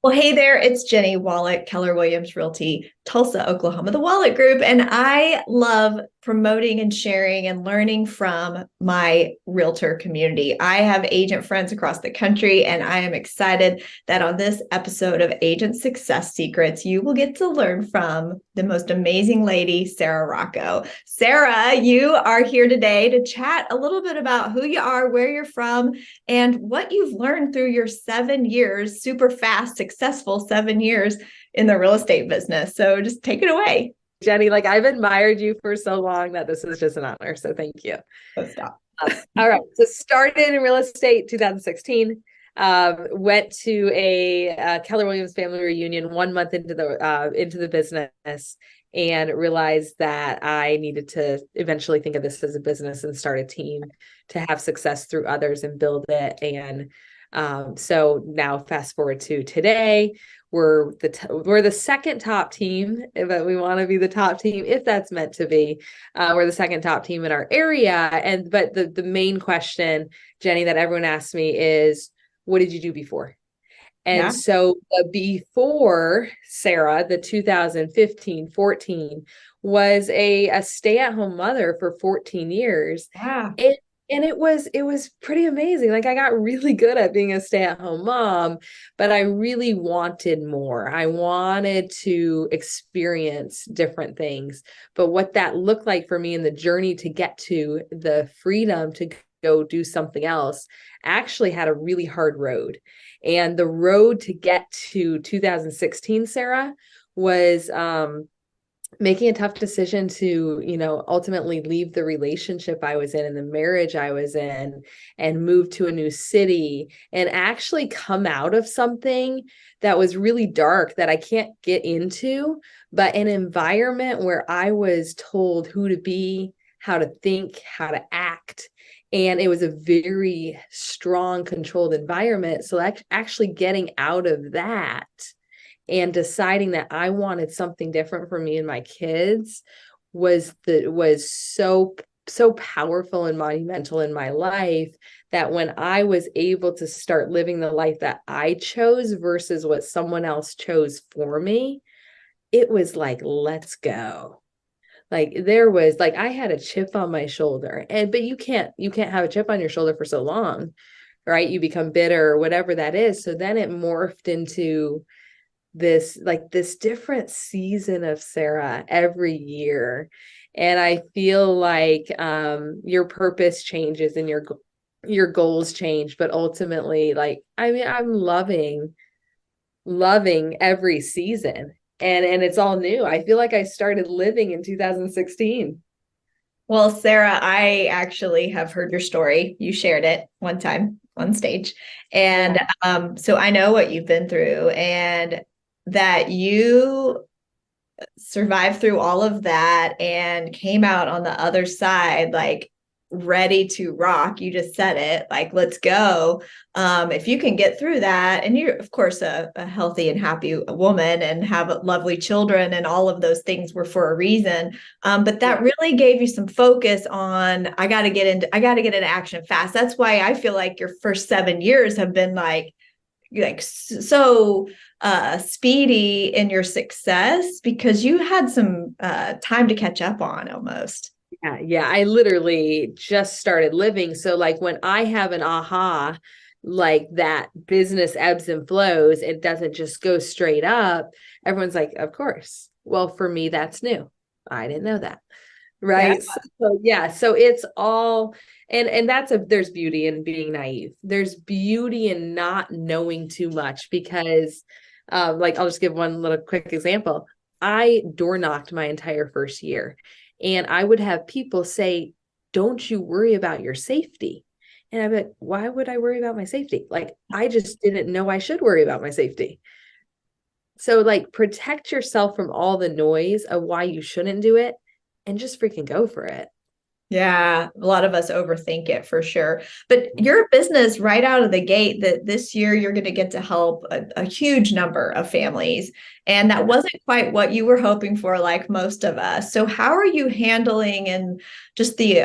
Well, hey there, it's Jenny Wolek, Keller Williams Realty, Tulsa, Oklahoma, the Wolek Group. And I love promoting and sharing and learning from my realtor community. I have agent friends across the country, and I am excited that on this episode of Agent Success Secrets, you will get to learn from the most amazing lady, Sarah Rocco. Sarah, you are here today to chat a little bit about who you are, where you're from, and what you've learned through your 7 years, super fast, successful 7 years in the real estate business. So just take it away. Jenny, like I've admired you for so long that this is just an honor. So thank you. Let's stop. All right. So started in real estate 2016. Went to a Keller Williams family reunion 1 month into the business, and realized that I needed to eventually think of this as a business and start a team to have success through others and build it. And so now fast forward to today, we're the second top team, but we want to be the top team if that's meant to be. We're the second top team in our area. But the main question, Jenny, that everyone asks me is, what did you do before? And so before Sarah, the 2015-14 was a stay-at-home mother for 14 years. Yeah. And it was pretty amazing. Like I got really good at being a stay-at-home mom, but I really wanted more. I wanted to experience different things. But what that looked like for me in the journey to get to the freedom to go do something else actually had a really hard road. And the road to get to 2016, Sarah, was making a tough decision to, ultimately leave the relationship I was in and the marriage I was in and move to a new city and actually come out of something that was really dark that I can't get into, but an environment where I was told who to be, how to think, how to act. And it was a very strong, controlled environment. So actually getting out of that and deciding that I wanted something different for me and my kids was so powerful and monumental in my life, that when I was able to start living the life that I chose versus what someone else chose for me, it was like, let's go. Like there was like, I had a chip on my shoulder, but you can't have a chip on your shoulder for so long, right? You become bitter or whatever that is. So then it morphed into this different season of Sarah every year. And I feel like your purpose changes and your goals change, but ultimately, I'm loving every season. And it's all new. I feel like I started living in 2016. Well, Sarah, I actually have heard your story. You shared it one time on stage. And so I know what you've been through, and that you survived through all of that and came out on the other side, like ready to rock. You just said it, like, let's go. If you can get through that, and you're of course a healthy and happy woman and have lovely children, and all of those things were for a reason. But that really gave you some focus on, I got to get into action fast. That's why I feel like your first 7 years have been like so speedy in your success, because you had some time to catch up on almost. Yeah. I literally just started living. So like when I have an aha, like that business ebbs and flows, it doesn't just go straight up. Everyone's like, of course. Well, for me, that's new. I didn't know that. Right. So it's all, and there's beauty in being naive. There's beauty in not knowing too much, because I'll just give one little quick example. I door knocked my entire first year, and I would have people say, don't you worry about your safety? And I'd be like, why would I worry about my safety? Like, I just didn't know I should worry about my safety. So like, protect yourself from all the noise of why you shouldn't do it, and just freaking go for it. Yeah, a lot of us overthink it for sure. But your business right out of the gate, that this year you're going to get to help a huge number of families. And that wasn't quite what you were hoping for, like most of us. So how are you handling and just the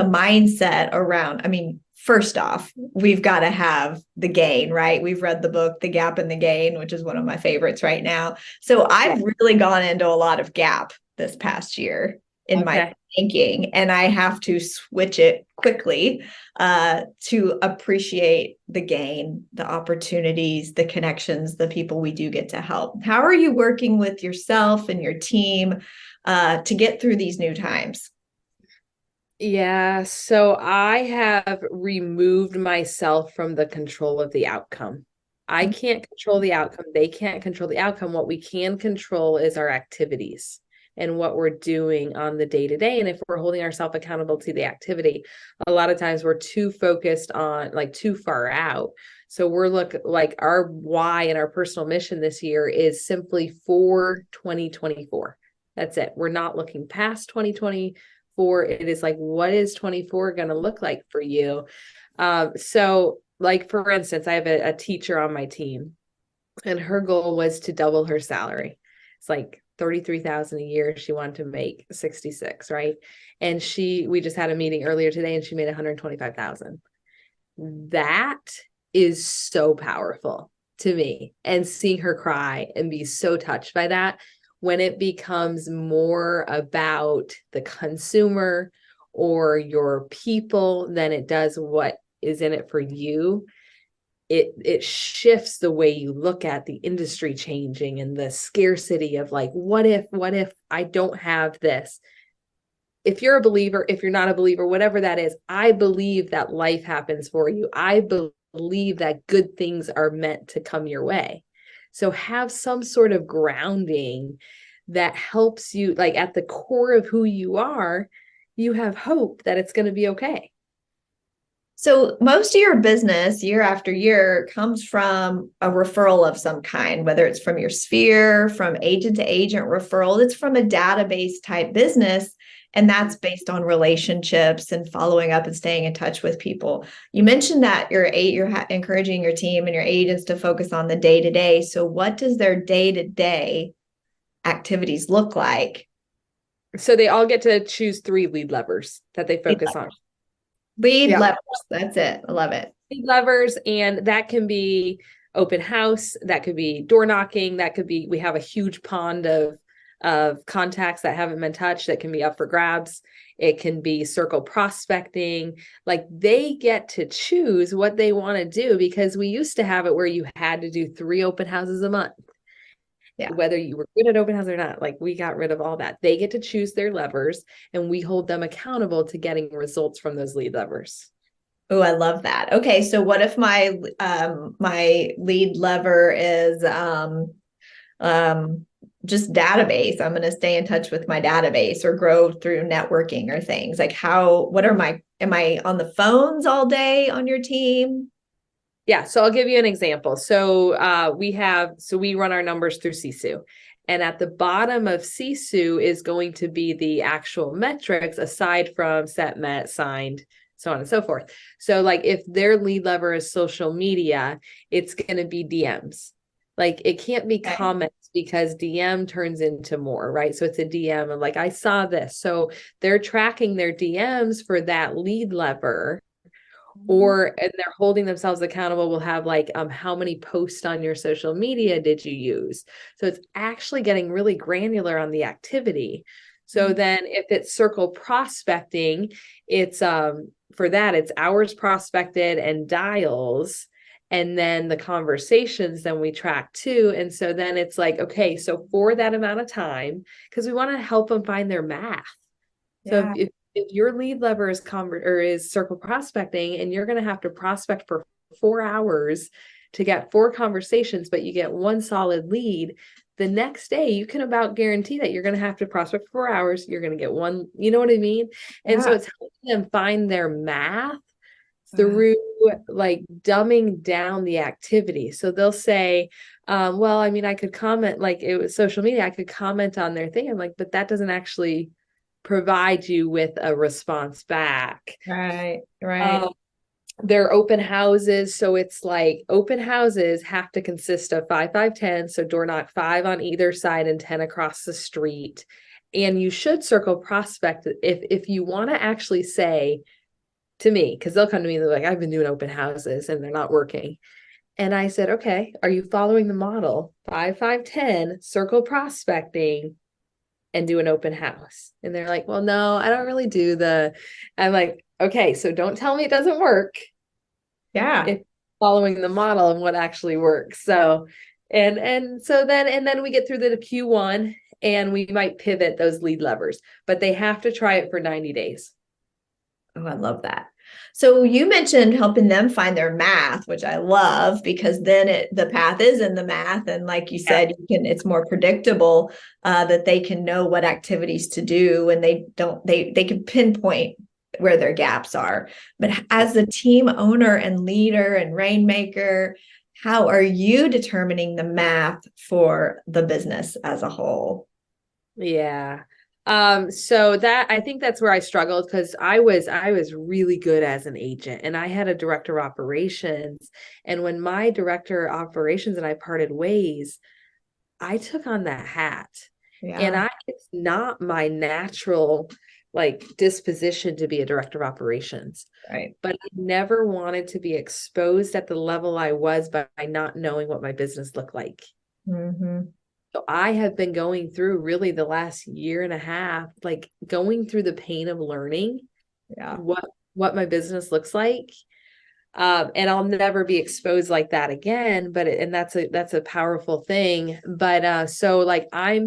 mindset around, I mean, first off, we've got to have the gain, right? We've read the book, The Gap and the Gain, which is one of my favorites right now. So I've really gone into a lot of gap this past year in my thinking, and I have to switch it quickly to appreciate the gain, the opportunities, the connections, the people we do get to help. How are you working with yourself and your team to get through these new times? Yeah, so I have removed myself from the control of the outcome. I can't control the outcome. They can't control the outcome. What we can control is our activities and what we're doing on the day to day. And if we're holding ourselves accountable to the activity, a lot of times we're too focused on, like, too far out. So we're like our why and our personal mission this year is simply for 2024. That's it. We're not looking past 2024. It is like, what is 24 going to look like for you? So like, for instance, I have a teacher on my team, and her goal was to double her salary. It's like 33,000 a year. She wanted to make 66, right? And we just had a meeting earlier today, and she made 125,000. That is so powerful to me. And seeing her cry and be so touched by that, when it becomes more about the consumer or your people than it does what is in it for you, it shifts the way you look at the industry changing and the scarcity of, like, what if I don't have this? If you're a believer, if you're not a believer, whatever that is, I believe that life happens for you. I believe that good things are meant to come your way. So have some sort of grounding that helps you, like, at the core of who you are, you have hope that it's going to be okay. So most of your business year after year comes from a referral of some kind, whether it's from your sphere, from agent to agent referral. It's from a database type business. And that's based on relationships and following up and staying in touch with people. You mentioned that you're encouraging your team and your agents to focus on the day to day. So what does their day to day activities look like? So they all get to choose 3 lead levers that they focus on. Lead levers. That's it. I love it. Lead levers. And that can be open house. That could be door knocking. That could be, we have a huge pond of contacts that haven't been touched that can be up for grabs. It can be circle prospecting. Like, they get to choose what they want to do, because we used to have it where you had to do 3 open houses a month. Yeah. Whether you were good at open house or not, like, we got rid of all that. They get to choose their levers, and we hold them accountable to getting results from those lead levers. Oh, I love that. Okay, so what if my my lead lever is just database? I'm going to stay in touch with my database or grow through networking or things. Like, am I on the phones all day on your team? Yeah, so I'll give you an example. So we run our numbers through Sisu. And at the bottom of Sisu is going to be the actual metrics, aside from set, met, signed, so on and so forth. So, like, if their lead lever is social media, it's going to be DMs. Like, it can't be comments, because DM turns into more, right? So it's a DM of, like, I saw this. So they're tracking their DMs for that lead lever. And they're holding themselves accountable. We'll have, like, how many posts on your social media did you use? So it's actually getting really granular on the activity. So then if it's circle prospecting, it's for that, it's hours prospected and dials, and then the conversations, then we track too. And so then it's like, okay, so for that amount of time, because we want to help them find their math. So if your lead lever is circle prospecting, and you're going to have to prospect for 4 hours to get 4 conversations, but you get 1 solid lead, the next day you can about guarantee that you're going to have to prospect for 4 hours. You're going to get 1, you know what I mean? And so it's helping them find their math through, like, dumbing down the activity. So they'll say, well, I mean, I could comment, like, it was social media, I could comment on their thing. I'm like, but that doesn't actually provide you with a response back. Right. They're open houses. So it's like, open houses have to consist of 5, 5, 10. So door knock 5 on either side and 10 across the street. And you should circle prospect if you want to actually say, to me, because they'll come to me and they're like, I've been doing open houses and they're not working. And I said, okay, are you following the model? 5, 5, 10, circle prospecting and do an open house. And they're like, well, no, I don't really do I'm like, okay, so don't tell me it doesn't work Yeah. if following the model and what actually works. So, and then we get through the Q1 and we might pivot those lead levers, but they have to try it for 90 days. Oh, I love that. So you mentioned helping them find their math, which I love because then the path is in the math. And like you Yeah. said, it's more predictable that they can know what activities to do and they can pinpoint where their gaps are. But as a team owner and leader and rainmaker, how are you determining the math for the business as a whole? Yeah. So that I think that's where I struggled because I was really good as an agent and I had a director of operations. And when my director of operations and I parted ways, I took on that hat. And Yeah. it's not my natural like disposition to be a director of operations. Right. But I never wanted to be exposed at the level I was by not knowing what my business looked like. Mm-hmm. So I have been going through really the last year and a half, like going through the pain of learning Yeah. what my business looks like. And I'll never be exposed like that again. And that's a powerful thing. But so like I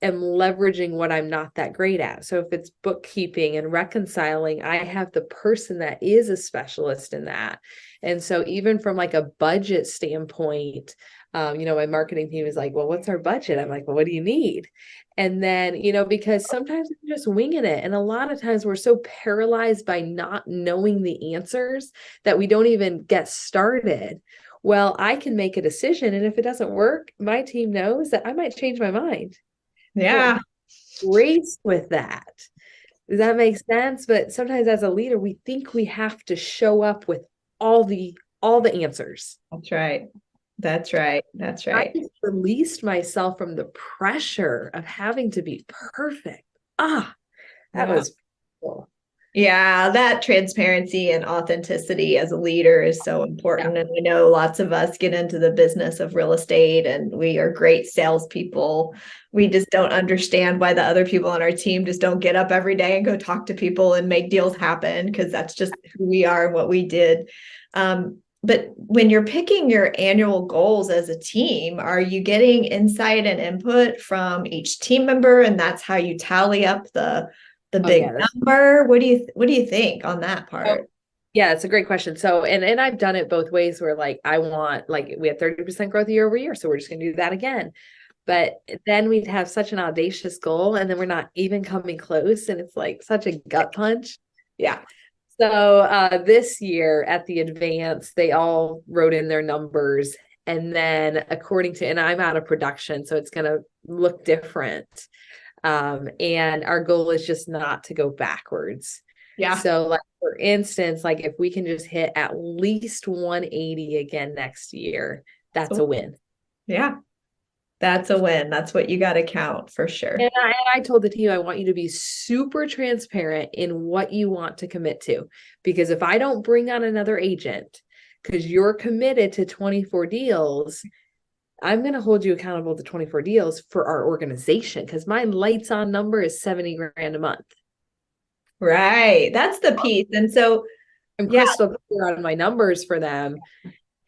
am leveraging what I'm not that great at. So if it's bookkeeping and reconciling, I have the person that is a specialist in that. And so even from like a budget standpoint, my marketing team is like, well, what's our budget? I'm like, well, what do you need? And then, because sometimes I'm just winging it. And a lot of times we're so paralyzed by not knowing the answers that we don't even get started. Well, I can make a decision. And if it doesn't work, my team knows that I might change my mind. Yeah. Grace with that. Does that make sense? But sometimes as a leader, we think we have to show up with all the answers. That's right. That's right. That's I right. just released myself from the pressure of having to be perfect. That Yeah. was cool. Yeah, that transparency and authenticity as a leader is so Yeah. important. And I know lots of us get into the business of real estate and we are great salespeople. We just don't understand why the other people on our team just don't get up every day and go talk to people and make deals happen because that's just who we are and what we did. But when you're picking your annual goals as a team, are you getting insight and input from each team member and that's how you tally up the Oh big yeah, number? What do you think on that oh, part? yeah, it's a great question. So, and I've done it both ways where like I want like we had 30% growth year over year, so we're just gonna do that again. But then we'd have such an audacious goal and then we're not even coming close and it's like such a gut punch. Yeah. So this year at the advance, they all wrote in their numbers. And then and I'm out of production, so it's going to look different. And our goal is just not to go backwards. Yeah. So like, for instance, like if we can just hit at least 180 again next year, that's a win. Yeah. That's a win. That's what you got to count for sure. And I told the team, I want you to be super transparent in what you want to commit to. Because if I don't bring on another agent, because you're committed to 24 deals, I'm going to hold you accountable to 24 deals for our organization. Because my lights on number is 70 grand a month. Right. That's the piece. And so, I'm yeah. crystal clear on my numbers for them,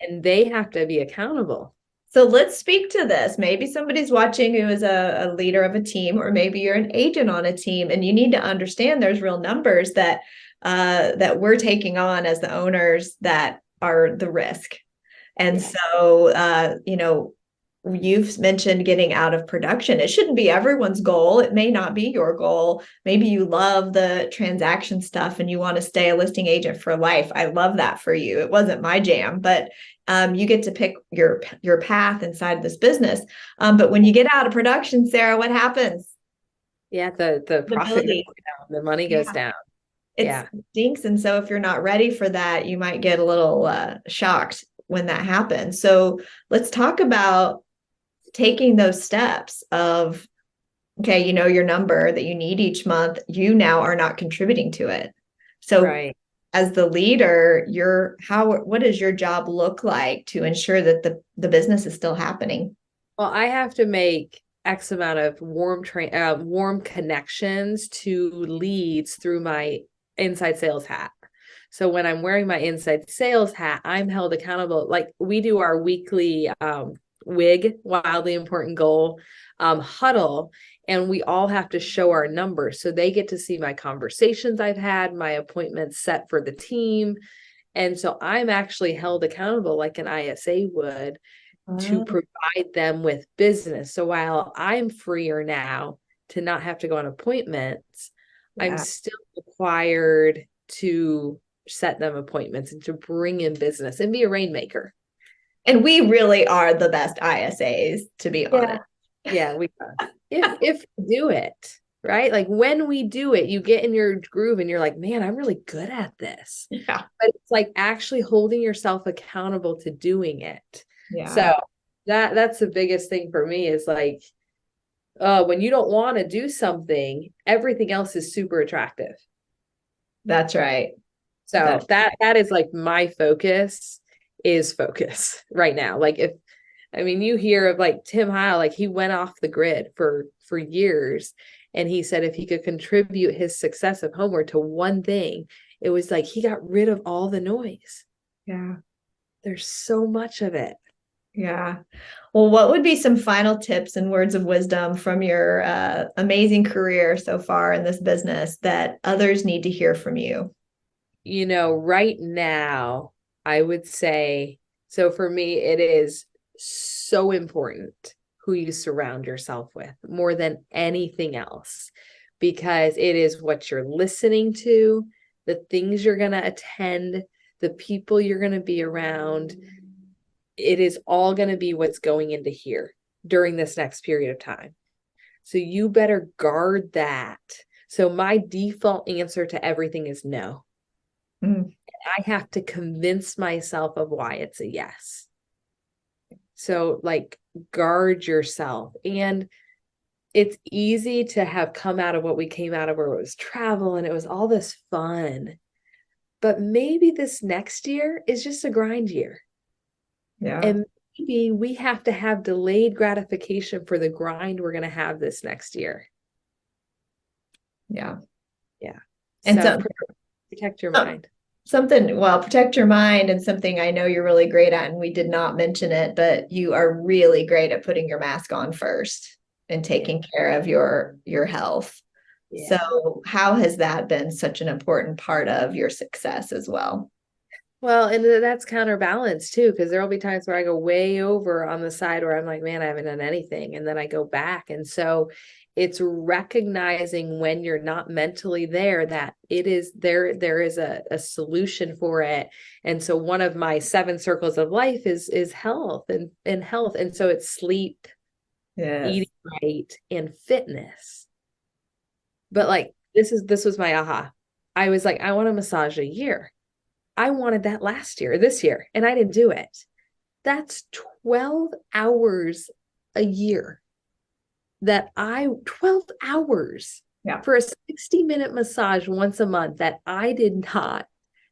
and they have to be accountable. So let's speak to this. Maybe somebody's watching who is a leader of a team, or maybe you're an agent on a team, and you need to understand there's real numbers that we're taking on as the owners that are the risk. And so, you've mentioned getting out of production. It shouldn't be everyone's goal. It may not be your goal. Maybe you love the transaction stuff and you want to stay a listing agent for life. I love that for you. It wasn't my jam, but you get to pick your path inside this business. But when you get out of production, Sarah, what happens? Yeah, the profit goes down, the money goes down. It stinks. And so if you're not ready for that, you might get a little shocked when that happens. So let's talk about taking those steps of, okay, your number that you need each month, you now are not contributing to it. So Right. as the leader, what does your job look like to ensure that the business is still happening? Well, I have to make X amount of warm connections to leads through my inside sales hat. So when I'm wearing my inside sales hat, I'm held accountable. Like we do our weekly WIG, wildly important goal huddle, and we all have to show our numbers. So they get to see my conversations I've had, my appointments set for the team. And so I'm actually held accountable like an ISA would to Oh, provide them with business. So while I'm freer now to not have to go on appointments, I'm yeah. still required to set them appointments and to bring in business and be a rainmaker. And we really are the best ISAs, to be Yeah. honest. Yeah, we are. If we do it, right? Like when we do it, you get in your groove and you're like, man, I'm really good at this. Yeah. But it's like actually holding yourself accountable to doing it. Yeah. So that's the biggest thing for me is like when you don't want to do something, everything else is super attractive. That's right. So That's that is like my focus is focus right now. Like if I mean you hear of like Tim Heil, like he went off the grid for years and he said if he could contribute his success of homework to one thing, it was like he got rid of all the noise. yeah. There's so much of it. Yeah. Well, what would be some final tips and words of wisdom from your amazing career so far in this business that others need to hear from you? You know, right now, I would say, so for me, it is so important who you surround yourself with more than anything else, because it is what you're listening to, the things you're going to attend, the people you're going to be around. It is all going to be what's going into here during this next period of time. So you better guard that. So my default answer to everything is no. Mm, I have to convince myself of why it's a yes. So, like, guard yourself. And it's easy to have come out of what we came out of, where it was travel and it was all this fun. But maybe this next year is just a grind year. yeah. And maybe we have to have delayed gratification for the grind we're going to have this next year. Yeah. Yeah. And So so protect your mind. something, well, protect your mind and something I know you're really great at, and we did not mention it, but you are really great at putting your mask on first and Yeah. taking care of your health. Yeah. So how has that been such an important part of your success as well? Well, and that's counterbalanced too, because there will be times where I go way over on the side where I'm like, man, I haven't done anything. And then I go back. And so it's recognizing when you're not mentally there that it is there is a solution for it. And so one of my 7 circles of life is health and health. And so it's sleep, Yes. eating right, and fitness. But like this was my aha. I was like, I want a massage a year. I wanted that this year, and I didn't do it. That's 12 hours a year 12 hours Yeah. for a 60-minute massage once a month that I did not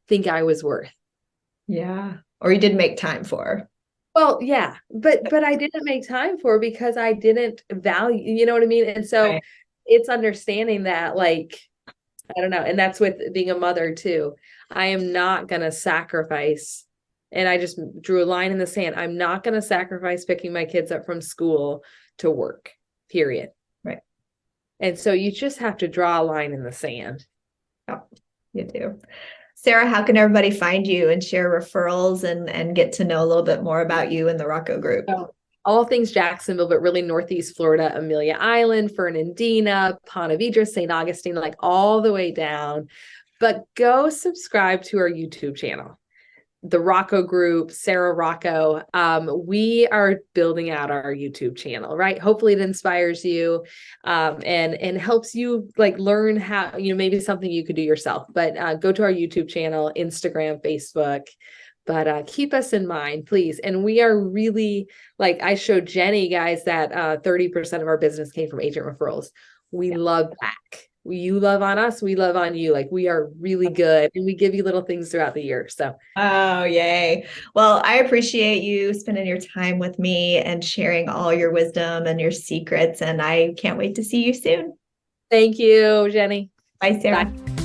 think I was worth. Yeah. Or you did make time for. Well, yeah, but I didn't make time for because I didn't value, you know what I mean? And so Right. it's understanding that like I don't know. And that's with being a mother too. I am not going to sacrifice. And I just drew a line in the sand. I'm not going to sacrifice picking my kids up from school to work, period. Right. And so you just have to draw a line in the sand. Yeah, you do. Sarah, how can everybody find you and share referrals and get to know a little bit more about you and the Rocco group? So, all things Jacksonville, but really Northeast Florida, Amelia Island, Fernandina, Ponte Vedra, St. Augustine, like all the way down. But go subscribe to our YouTube channel, the Rocco group, Sarah Rocco. We are building out our YouTube channel, right? Hopefully it inspires you and helps you like learn how, maybe something you could do yourself. But go to our YouTube channel, Instagram, Facebook. But keep us in mind, please. And we are really, like I showed Jenny, guys, that 30% of our business came from agent referrals. We love back. you love on us, we love on you. Like we are really good and we give you little things throughout the year. So Oh, yay. Well, I appreciate you spending your time with me and sharing all your wisdom and your secrets. And I can't wait to see you soon. thank you, Jenny. Bye, Sarah. Bye.